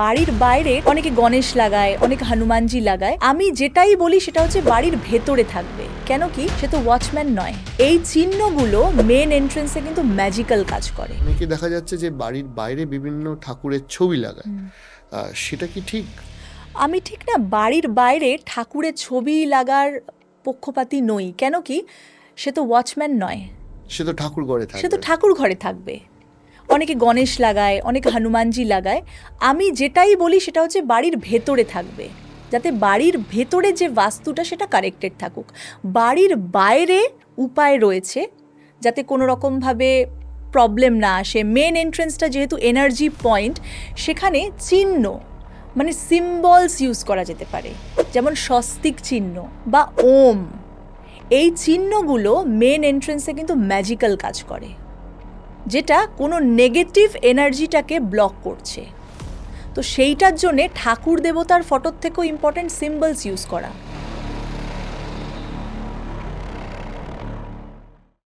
বাড়ির বাইরে অনেকে গণেশ লাগায়, অনেকে হনুমানজি লাগায়। আমি যেটাই বলি সেটা হচ্ছে বাড়ির ভেতরে থাকবে। কেন কি, সে তো ওয়াচম্যান নয়। এই চিহ্নগুলো মেন এন্ট্রেন্সে কিন্তু ম্যাজিক্যাল কাজ করে। অনেকে দেখা যাচ্ছে যে বাড়ির বাইরে বিভিন্ন ঠাকুরের ছবি লাগায়, সেটা কি ঠিক? আমি ঠিক না, বাড়ির বাইরে ঠাকুরের ছবি লাগার পক্ষপাতী নই। কেন কি, সে তো ওয়াচম্যান নয়। সে তো ঠাকুর ঘরে সে তো থাকবে। ঠাকুর ঘরে থাকবে। অনেকে গণেশ লাগায়, অনেকে হনুমানজি লাগায়। আমি যেটাই বলি সেটা হচ্ছে বাড়ির ভেতরে থাকবে, যাতে বাড়ির ভেতরে যে বাস্তুটা সেটা কারেক্টেড থাকুক। বাড়ির বাইরে উপায় রয়েছে যাতে কোনো রকমভাবে প্রবলেম না আসে। মেন এন্ট্রেন্সটা যেহেতু এনার্জি পয়েন্ট, সেখানে চিহ্ন মানে সিম্বলস ইউজ করা যেতে পারে, যেমন স্বস্তিক চিহ্ন বা ওম। এই চিহ্নগুলো মেন এন্ট্রেন্সে কিন্তু ম্যাজিক্যাল কাজ করে, যেটা কোনো নেগেটিভ এনার্জিটাকে ব্লক করছে। তো সেইটার জন্যে ঠাকুর দেবতার ফটোর থেকেও ইম্পর্ট্যান্ট সিম্বলস ইউজ করা।